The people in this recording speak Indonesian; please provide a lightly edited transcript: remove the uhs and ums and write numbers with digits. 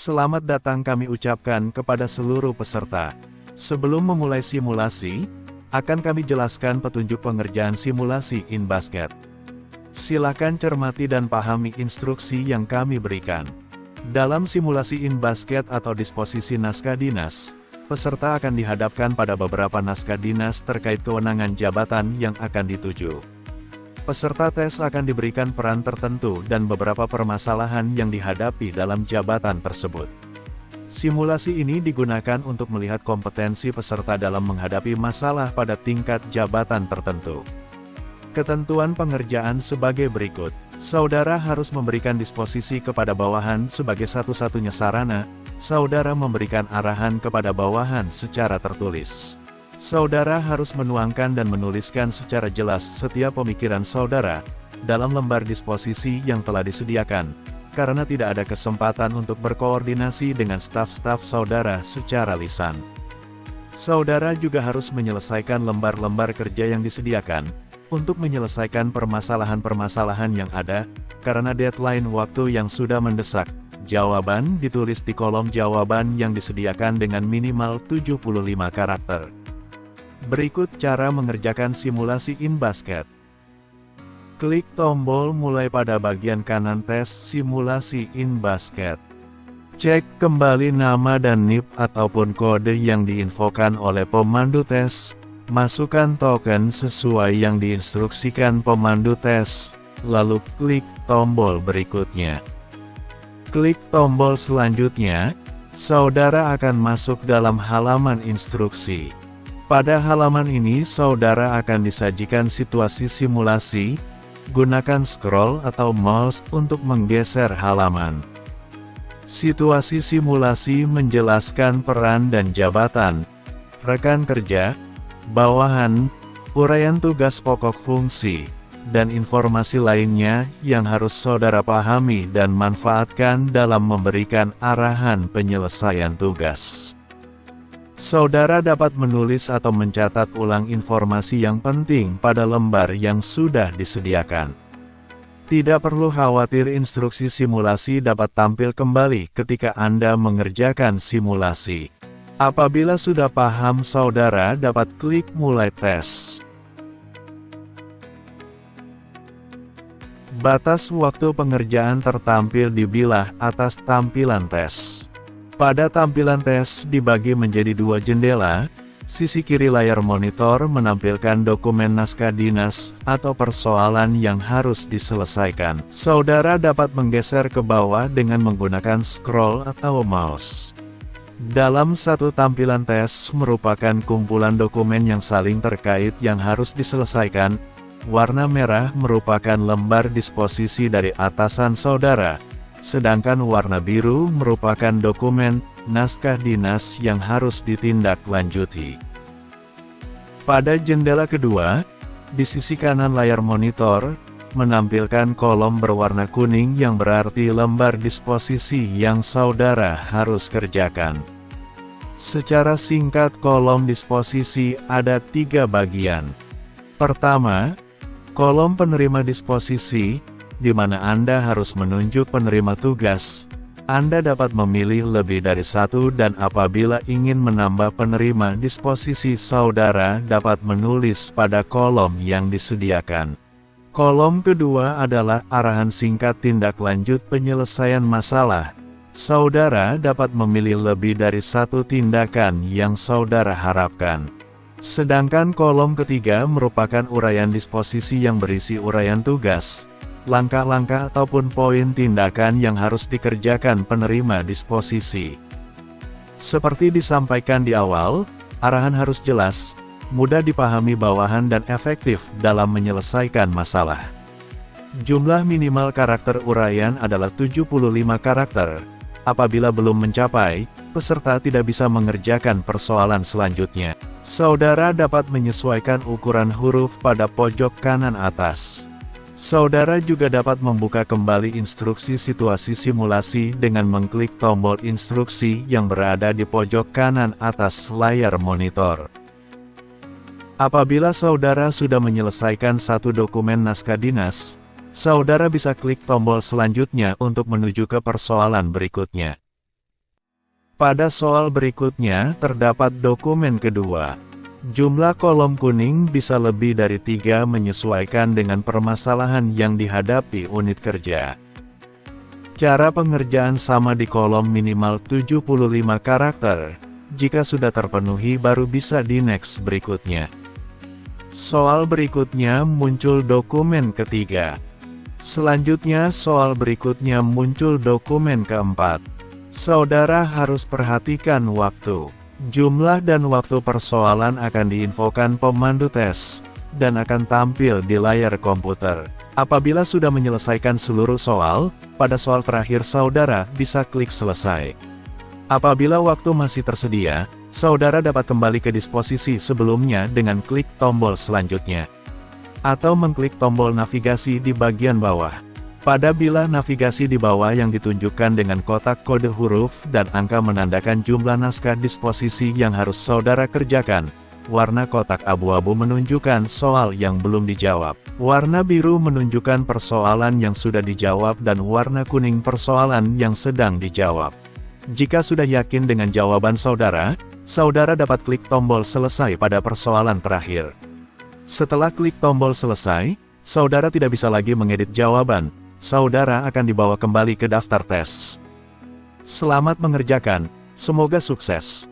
Selamat datang kami ucapkan kepada seluruh peserta. Sebelum memulai simulasi, akan kami jelaskan petunjuk pengerjaan simulasi InBasket. Silakan cermati dan pahami instruksi yang kami berikan. Dalam simulasi InBasket atau disposisi naskah dinas, peserta akan dihadapkan pada beberapa naskah dinas terkait kewenangan jabatan yang akan dituju. Peserta tes akan diberikan peran tertentu dan beberapa permasalahan yang dihadapi dalam jabatan tersebut. Simulasi ini digunakan untuk melihat kompetensi peserta dalam menghadapi masalah pada tingkat jabatan tertentu. Ketentuan pengerjaan sebagai berikut. Saudara harus memberikan disposisi kepada bawahan sebagai satu-satunya sarana. Saudara memberikan arahan kepada bawahan secara tertulis. Saudara harus menuangkan dan menuliskan secara jelas setiap pemikiran saudara dalam lembar disposisi yang telah disediakan, karena tidak ada kesempatan untuk berkoordinasi dengan staf-staf saudara secara lisan. Saudara juga harus menyelesaikan lembar-lembar kerja yang disediakan untuk menyelesaikan permasalahan-permasalahan yang ada, karena deadline waktu yang sudah mendesak. Jawaban ditulis di kolom jawaban yang disediakan dengan minimal 75 karakter. Berikut cara mengerjakan simulasi InBasket. Klik tombol mulai pada bagian kanan tes simulasi InBasket. Cek kembali nama dan NIP ataupun kode yang diinfokan oleh pemandu tes. Masukkan token sesuai yang diinstruksikan pemandu tes. Lalu klik tombol berikutnya. Klik tombol selanjutnya, saudara akan masuk dalam halaman instruksi. Pada halaman ini saudara akan disajikan situasi simulasi. Gunakan scroll atau mouse untuk menggeser halaman. Situasi simulasi menjelaskan peran dan jabatan, rekan kerja, bawahan, uraian tugas pokok fungsi, dan informasi lainnya yang harus saudara pahami dan manfaatkan dalam memberikan arahan penyelesaian tugas. Saudara dapat menulis atau mencatat ulang informasi yang penting pada lembar yang sudah disediakan. Tidak perlu khawatir, instruksi simulasi dapat tampil kembali ketika Anda mengerjakan simulasi. Apabila sudah paham, saudara dapat klik mulai tes. Batas waktu pengerjaan tertampil di bilah atas tampilan tes. Pada tampilan tes dibagi menjadi dua jendela. Sisi kiri layar monitor menampilkan dokumen naskah dinas atau persoalan yang harus diselesaikan. Saudara dapat menggeser ke bawah dengan menggunakan scroll atau mouse. Dalam satu tampilan tes merupakan kumpulan dokumen yang saling terkait yang harus diselesaikan. Warna merah merupakan lembar disposisi dari atasan saudara. Sedangkan warna biru merupakan dokumen naskah dinas yang harus ditindaklanjuti. Pada jendela kedua, di sisi kanan layar monitor, menampilkan kolom berwarna kuning yang berarti lembar disposisi yang saudara harus kerjakan. Secara singkat, kolom disposisi ada 3 bagian. Pertama, kolom penerima disposisi, di mana Anda harus menunjuk penerima tugas. Anda dapat memilih lebih dari satu dan apabila ingin menambah penerima disposisi, saudara dapat menulis pada kolom yang disediakan. Kolom kedua adalah arahan singkat tindak lanjut penyelesaian masalah. Saudara dapat memilih lebih dari satu tindakan yang saudara harapkan. Sedangkan kolom ketiga merupakan uraian disposisi yang berisi uraian tugas, langkah-langkah ataupun poin tindakan yang harus dikerjakan penerima disposisi. Seperti disampaikan di awal, arahan harus jelas, mudah dipahami bawahan dan efektif dalam menyelesaikan masalah. Jumlah minimal karakter uraian adalah 75 karakter. Apabila belum mencapai, peserta tidak bisa mengerjakan persoalan selanjutnya. Saudara dapat menyesuaikan ukuran huruf pada pojok kanan atas. Saudara juga dapat membuka kembali instruksi situasi simulasi dengan mengklik tombol instruksi yang berada di pojok kanan atas layar monitor. Apabila saudara sudah menyelesaikan satu dokumen naskah dinas, saudara bisa klik tombol selanjutnya untuk menuju ke persoalan berikutnya. Pada soal berikutnya terdapat dokumen kedua. Jumlah kolom kuning bisa lebih dari 3 menyesuaikan dengan permasalahan yang dihadapi unit kerja. Cara pengerjaan sama di kolom minimal 75 karakter. Jika sudah terpenuhi baru bisa di next berikutnya. Soal berikutnya muncul dokumen ketiga. Selanjutnya soal berikutnya muncul dokumen keempat. Saudara harus perhatikan waktu. Jumlah dan waktu persoalan akan diinfokan pemandu tes, dan akan tampil di layar komputer. Apabila sudah menyelesaikan seluruh soal, pada soal terakhir saudara bisa klik selesai. Apabila waktu masih tersedia, saudara dapat kembali ke disposisi sebelumnya dengan klik tombol selanjutnya. Atau mengklik tombol navigasi di bagian bawah. Pada bilah navigasi di bawah yang ditunjukkan dengan kotak kode huruf dan angka menandakan jumlah naskah disposisi yang harus saudara kerjakan. Warna kotak abu-abu menunjukkan soal yang belum dijawab. Warna biru menunjukkan persoalan yang sudah dijawab dan warna kuning persoalan yang sedang dijawab. Jika sudah yakin dengan jawaban saudara, saudara dapat klik tombol selesai pada persoalan terakhir. Setelah klik tombol selesai, saudara tidak bisa lagi mengedit jawaban. Saudara akan dibawa kembali ke daftar tes. Selamat mengerjakan, semoga sukses.